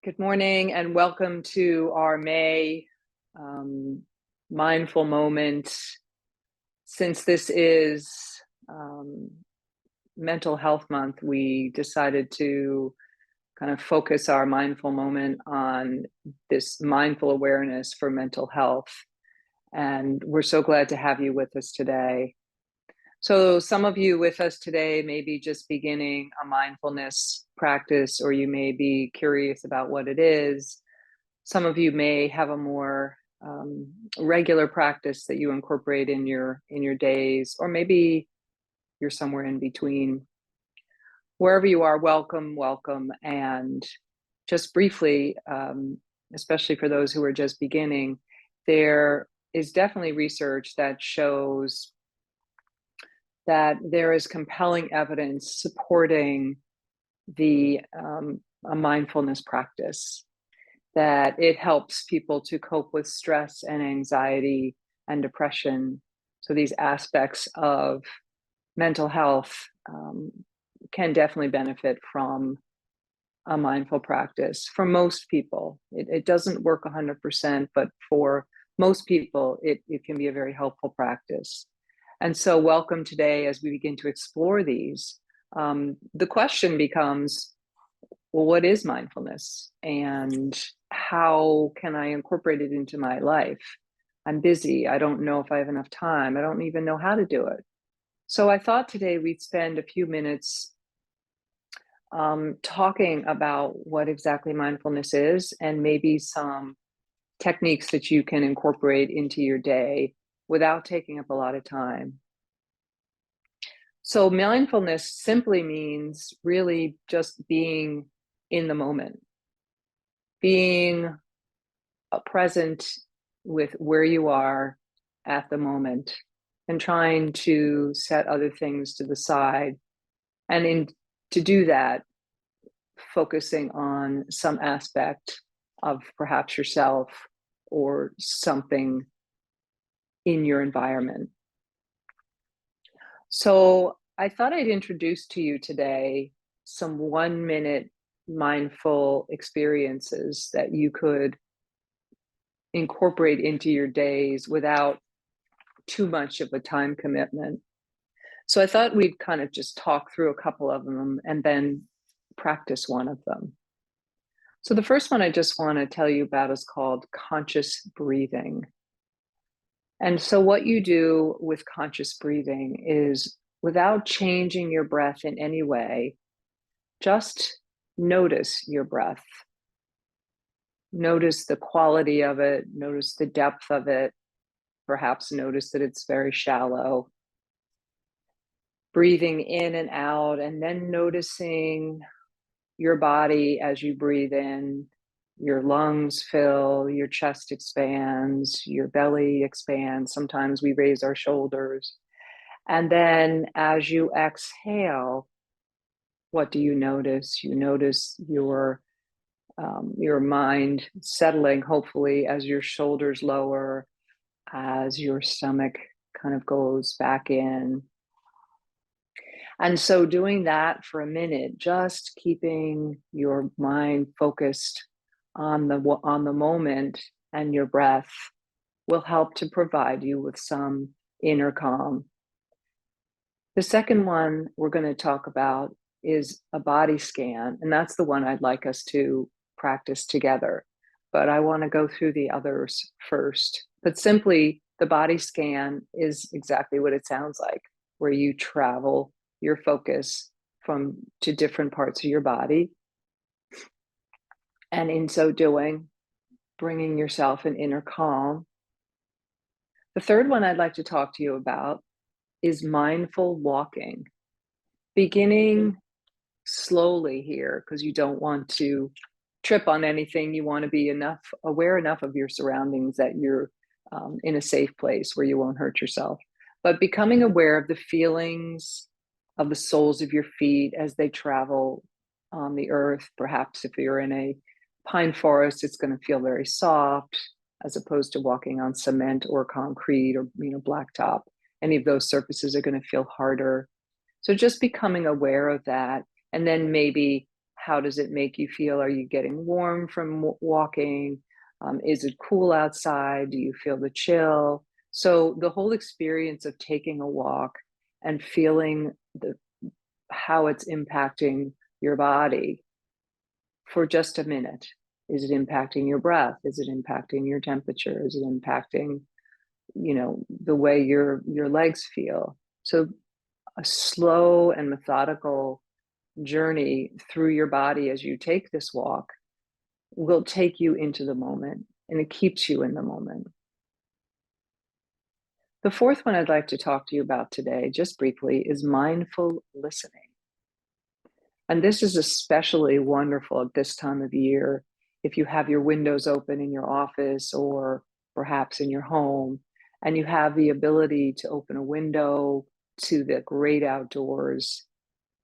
Good morning and welcome to our May mindful moment. Since this is um, Mental Health Month, we decided to kind of focus our mindful moment on this mindful awareness for mental health. And we're so glad to have you with us today. So some of you with us today may be just beginning a mindfulness practice, or you may be curious about what it is. Some of you may have a more regular practice that you incorporate in your days, or maybe you're somewhere in between. Wherever you are, welcome, welcome. And just briefly, especially for those who are just beginning, there is definitely research that shows that there is compelling evidence supporting a mindfulness practice, that it helps people to cope with stress and anxiety and depression. So these aspects of mental health can definitely benefit from a mindful practice for most people. It doesn't work 100%, but for most people, it can be a very helpful practice. And so welcome today as we begin to explore these. The question becomes, well, what is mindfulness and how can I incorporate it into my life? I'm busy. I don't know if I have enough time. I don't even know how to do it. So I thought today we'd spend a few minutes talking about what exactly mindfulness is and maybe some techniques that you can incorporate into your day without taking up a lot of time. So mindfulness simply means really just being in the moment, being present with where you are at the moment, and trying to set other things to the side. And to do that, focusing on some aspect of perhaps yourself or something in your environment. So I thought I'd introduce to you today some 1-minute mindful experiences that you could incorporate into your days without too much of a time commitment. So I thought we'd kind of just talk through a couple of them and then practice one of them. So the first one I just want to tell you about is called conscious breathing. And so what you do with conscious breathing is, without changing your breath in any way, just notice your breath. Notice the quality of it, notice the depth of it, perhaps notice that it's very shallow. Breathing in and out, and then noticing your body as you breathe in. Your lungs fill, your chest expands, your belly expands. Sometimes we raise our shoulders. And then as you exhale, what do you notice? You notice your mind settling, hopefully, as your shoulders lower, as your stomach kind of goes back in. And so doing that for a minute, just keeping your mind focused on the moment and your breath, will help to provide you with some inner calm. The second one we're going to talk about is a body scan, and that's the one I'd like us to practice together. But I want to go through the others first. But simply, the body scan is exactly what it sounds like, where you travel your focus to different parts of your body. And in so doing, bringing yourself an inner calm. The third one I'd like to talk to you about is mindful walking. Beginning slowly here, because you don't want to trip on anything. You want to be aware enough of your surroundings that you're in a safe place where you won't hurt yourself. But becoming aware of the feelings of the soles of your feet as they travel on the earth. Perhaps if you're in a pine forest, it's going to feel very soft, as opposed to walking on cement or concrete or blacktop. Any of those surfaces are going to feel harder. So just becoming aware of that, and then maybe How does it make you feel? Are you getting warm from walking? Is it cool outside? Do you feel the chill? So the whole experience of taking a walk and feeling how it's impacting your body for just a minute. Is it impacting your breath? Is it impacting your temperature? Is it impacting, the way your legs feel? So a slow and methodical journey through your body as you take this walk will take you into the moment, and it keeps you in the moment. The fourth one I'd like to talk to you about today, just briefly, is mindful listening. And this is especially wonderful at this time of year if you have your windows open in your office or perhaps in your home, and you have the ability to open a window to the great outdoors.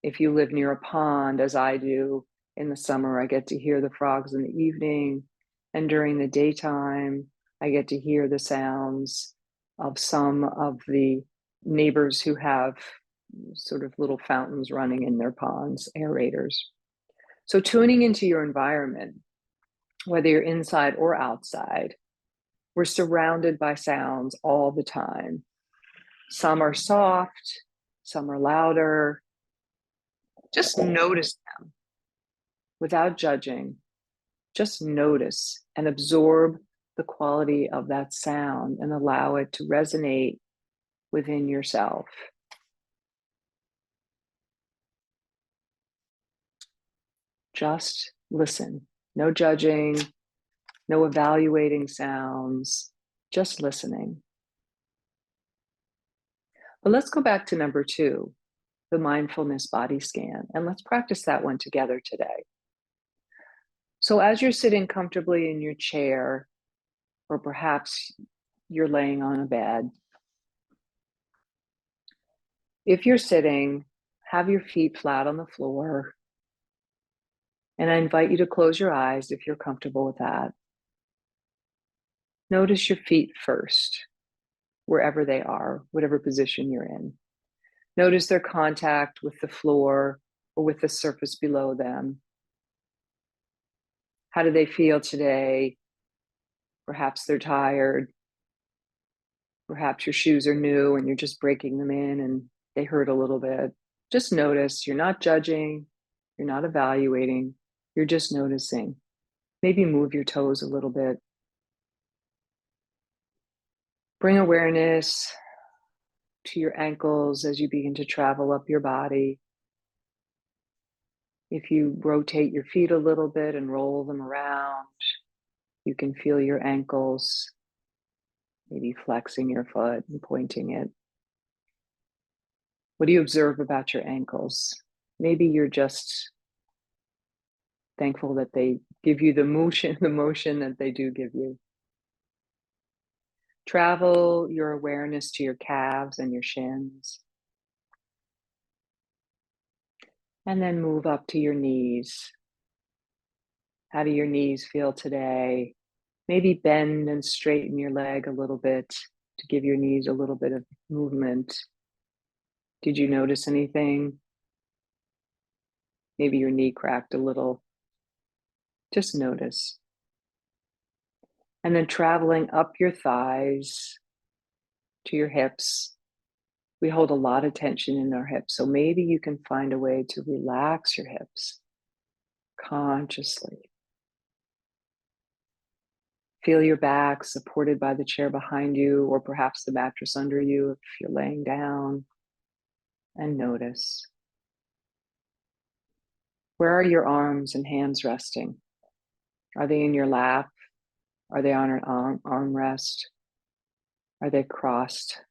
If you live near a pond, as I do in the summer, I get to hear the frogs in the evening. And during the daytime, I get to hear the sounds of some of the neighbors who have sort of little fountains running in their ponds, aerators. So tuning into your environment, whether you're inside or outside, we're surrounded by sounds all the time. Some are soft, some are louder. Just notice them without judging. Just notice and absorb the quality of that sound and allow it to resonate within yourself. Just listen. No judging, no evaluating sounds, just listening. But let's go back to number 2, the mindfulness body scan, and let's practice that one together today. So as you're sitting comfortably in your chair, or perhaps you're laying on a bed, if you're sitting, have your feet flat on the floor. And I invite you to close your eyes if you're comfortable with that. Notice your feet first, wherever they are, whatever position you're in. Notice their contact with the floor or with the surface below them. How do they feel today? Perhaps they're tired. Perhaps your shoes are new and you're just breaking them in and they hurt a little bit. Just notice. You're not judging. You're not evaluating. You're just noticing. Maybe move your toes a little bit. Bring awareness to your ankles as you begin to travel up your body. If you rotate your feet a little bit and roll them around, you can feel your ankles, maybe flexing your foot and pointing it. What do you observe about your ankles? Maybe you're just thankful that they give you the motion that they do give you. Travel your awareness to your calves and your shins. And then move up to your knees. How do your knees feel today? Maybe bend and straighten your leg a little bit to give your knees a little bit of movement. Did you notice anything? Maybe your knee cracked a little. Just notice. And then traveling up your thighs to your hips. We hold a lot of tension in our hips, so maybe you can find a way to relax your hips consciously. Feel your back supported by the chair behind you, or perhaps the mattress under you if you're laying down, and notice. Where are your arms and hands resting? Are they in your lap? Are they on an armrest? Are they crossed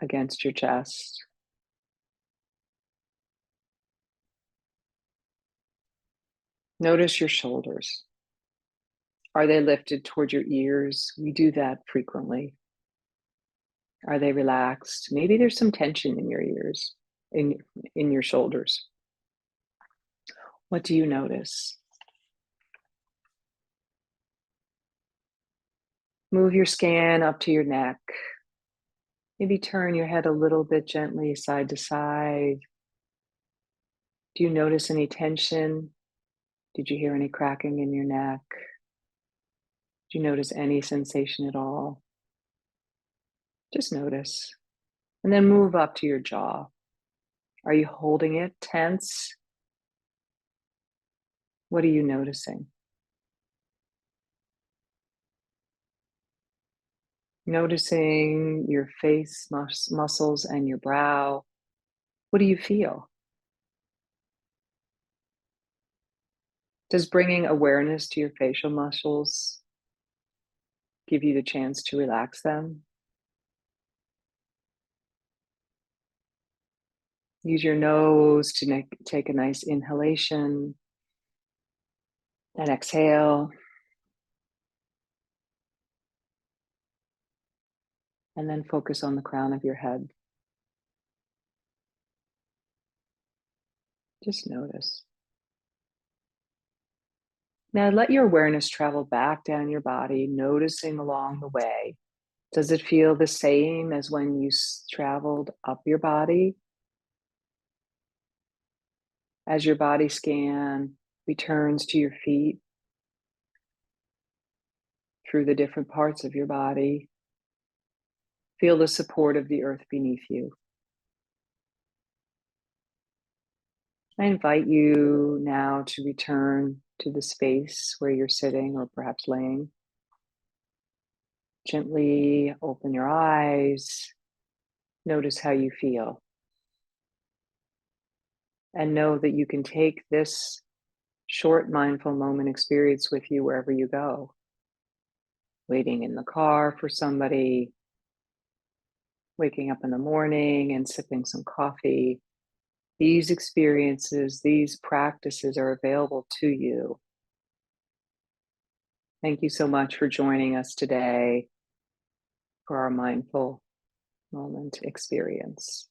against your chest? Notice your shoulders. Are they lifted toward your ears? We do that frequently. Are they relaxed? Maybe there's some tension in your ears, in your shoulders. What do you notice? Move your scan up to your neck. Maybe turn your head a little bit gently side to side. Do you notice any tension? Did you hear any cracking in your neck? Do you notice any sensation at all? Just notice. And then move up to your jaw. Are you holding it tense? What are you noticing? Noticing your face muscles and your brow. What do you feel? Does bringing awareness to your facial muscles give you the chance to relax them? Use your nose to take a nice inhalation and exhale, and then focus on the crown of your head. Just notice. Now let your awareness travel back down your body, noticing along the way. Does it feel the same as when you traveled up your body? As your body scan returns to your feet through the different parts of your body, feel the support of the earth beneath you. I invite you now to return to the space where you're sitting or perhaps laying. Gently open your eyes. Notice how you feel. And know that you can take this short mindful moment experience with you wherever you go. Waiting in the car for somebody, waking up in the morning and sipping some coffee. These experiences, these practices are available to you. Thank you so much for joining us today for our mindful moment experience.